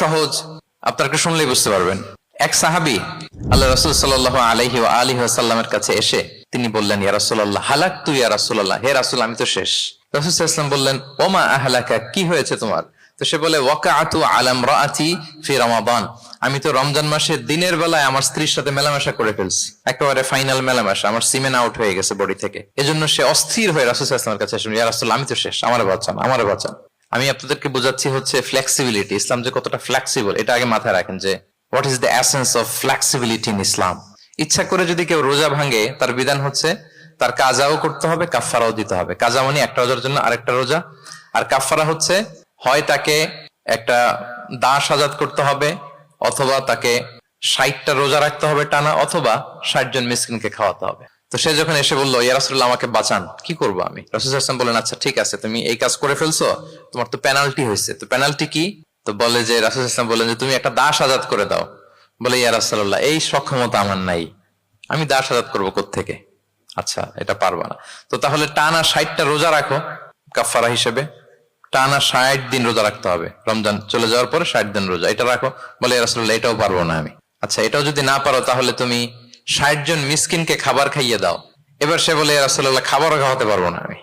সহজ, আপনাকে শুনলেই বুঝতে পারবেন। এক সাহাবী আল্লাহ রাসূল সাল্লাল্লাহু আলাইহি ওয়া আলিহি ওয়াসাল্লামের কাছে এসে তিনি বললেন, ইয়া রাসূলুল্লাহ হালাকতু ইয়া রাসূলুল্লাহ, হে রাসূল আমি তো শেষ। রাসূল সাল্লাল্লাহু আলাইহি ওয়াসাল্লাম বললেন, ওমা আহলাকা, কি হয়েছে তোমার? তো সে বলে, ওয়াকাআতু আলা ইমরাআতি ফি রমাদান, আমি তো রমজান মাসের দিনের বেলায় আমার স্ত্রীর সাথে মেলামেশা করে ফেলছি, একেবারে ফাইনাল মেলামেশা, আমার সিমেন আউট হয়ে গেছে বডি থেকে। এজন্য সে অস্থির হয়ে রাসূল সাল্লাল্লাহু আলাইহি ওয়াসাল্লামের কাছে এসে, ইয়া রাসূলুল্লাহ আমি তো শেষ, আমারে বাঁচান, আমারে বাঁচান। আমি আপনাদেরকে বোঝাচ্ছি হচ্ছে ফ্লেক্সিবিলিটি, ইসলাম যে কতটা ফ্লেক্সিবল এটা আগে মাথায় রাখেন, যে what is the essence of flexibility in Islam. ইচ্ছা করে যদি কেউ রোজা ভাঙে, তার বিধান হচ্ছে তার কাজাও করতে হবে, কাফফারাও দিতে হবে। কাজা মানে একটা রোজার জন্য আরেকটা রোজা, আর কাফফারা হচ্ছে হয় তাকে একটা দাস আজাদ করতে হবে, অথবা তাকে 60টা রোজা রাখতে হবে টানা, অথবা 60 জন মিসকিনকে খাওয়াতে হবে। তো সে যখন এসে বললো, ইয়া রাসূলুল্লাহ আমাকে বাঁচান, কি করবো আমি? রাসূল সাল্লাল্লাহু আলাইহি ওয়াসাল্লাম বলেন, আচ্ছা ঠিক আছে, তুমি এই কাজ করে ফেলছো, তোমার তো পেনাল্টি হয়েছে। তো পেনাল্টি কি? তো বলে যে, রাসূল সাল্লাল্লাহু আলাইহি ওয়াসাল্লাম বলেন যে তুমি একটা দাস আজাদ করে দাও। বলে, ইয়া রাসূলুল্লাহ এই সক্ষমতা আমার নাই, আমি দাস আজাদ করবো কোত্থেকে? আচ্ছা এটা পারবা না, তো তাহলে টানা 60টা রোজা রাখো কাফফারা হিসেবে, টানা 60 দিন রোজা রাখতে হবে, রমজান চলে যাওয়ার পরে 60 দিন রোজা, এটা রাখো। বলে, ইয়া রাসূলুল্লাহ এটাও পারবো না আমি। আচ্ছা এটাও যদি না পারো, তাহলে তুমি 60 জন মিসকিনকে খাবার খাইয়ে দাও। এবার সে বলে, ইয়া রাসূলুল্লাহ খাবারও খাওয়াতে পারবো না আমি,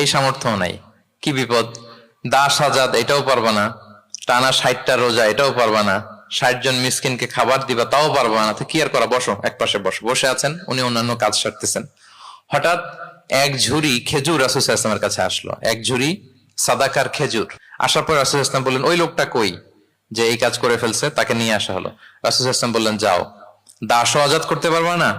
এই সামর্থ্য নাই। কি বিপদ! দাস আজাদ এটাও পারবা না, টানা 60টা রোজা এটাও পারবা না, 60 জন মিসকিনকে খাবার দিবা তাও পারবা না। তো কি আর করা, বসো এক পাশে বসো। বসে আছেন, উনি অন্যান্য কাজ সারতেছেন। হঠাৎ এক ঝুড়ি খেজুর রাসূল সাল্লাল্লাহু আলাইহি ওয়াসাল্লামের কাছে আসলো, এক ঝুড়ি সাদাকার খেজুর। আসার পর রাসূল সাল্লাল্লাহু আলাইহি ওয়াসাল্লাম বললেন, ওই লোকটা কই যে এই কাজ করে ফেলছে? তাকে নিয়ে আসা হলো। রাসূল সাল্লাল্লাহু আলাইহি ওয়াসাল্লাম বললেন, যাও, দাসও আজাদ করতে পারবা না,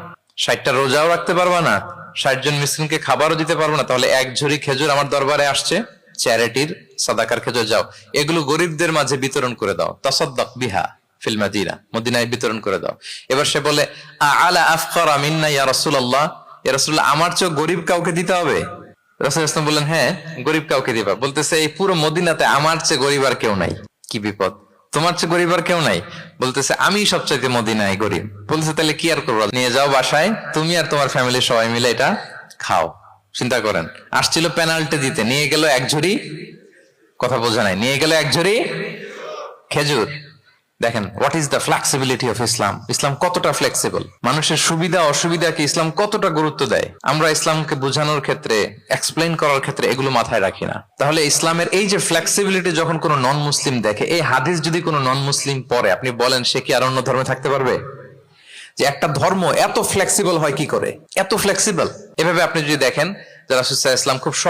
60টা রোজাও রাখতে পারবা না, 60 জন মিসকিনকে খাবারও দিতে পারবো না, তাহলে এক ঝুড়ি খেজুর আমার দরবারে আসছে, চ্যারিটির সাদাকার খেজুর, যাও এগুলো গরিবদের মাঝে বিতরণ করে দাও, তাসাদ্দাক বিহা ফিল মাদিনা, মদিনায় বিতরণ করে দাও। এবার সে বলে, আলা আফকারা মিন্না ইয়া রাসূলুল্লাহ, ইয়া রাসূলুল্লাহ আমার চেয়ে গরিব কাউকে দিতে হবে? রাসূল সাল্লাল্লাহু আলাইহি ওয়াসাল্লাম বললেন, হ্যাঁ গরিব কাউকে দিবা। বলতেছে, এই পুরো মদিনাতে আমার চেয়ে গরিব আর কেউ নাই। কি বিপদ! তোমার চেয়ে গরিব আর কেউ নাই? বলতেছে, আমি সবচাইতে মদিনায় গরিব। বলতেছে, তাহলে কি আর করবো, নিয়ে যাও বাসায়, তুমি আর তোমার ফ্যামিলির সবাই মিলে এটা খাও। চিন্তা করেন, আসছিল পেনাল্টি দিতে, নিয়ে গেল এক ঝুড়ি, কথা বোঝা নাই, নিয়ে গেল এক ঝুড়ি খেজুর। দেখেন what is the flexibility of Islam. Islam কতটা ফ্লেক্সিবল, মানুষের সুবিধা অসুবিধাকে ইসলাম কতটা গুরুত্ব দেয়। আমরা ইসলামকে বোঝানোর ক্ষেত্রে, এক্সপ্লেইন করার ক্ষেত্রে এগুলো মাথায় রাখি না। তাহলে ইসলামের এই যে ফ্লেক্সিবিলিটি যখন কোনো নন মুসলিম দেখে, এই হাদিস যদি কোনো নন মুসলিম পড়ে, আপনি বলেন সে কি আর অন্য ধর্মে থাকতে পারবে? যে একটা ধর্ম এত ফ্লেক্সিবল হয় কি করে, এত ফ্লেক্সিবল? এভাবে আপনি যদি দেখেন যে রাসূল সাল্লাল্লাহু আলাইহি ওয়াসাল্লাম খুব সহজ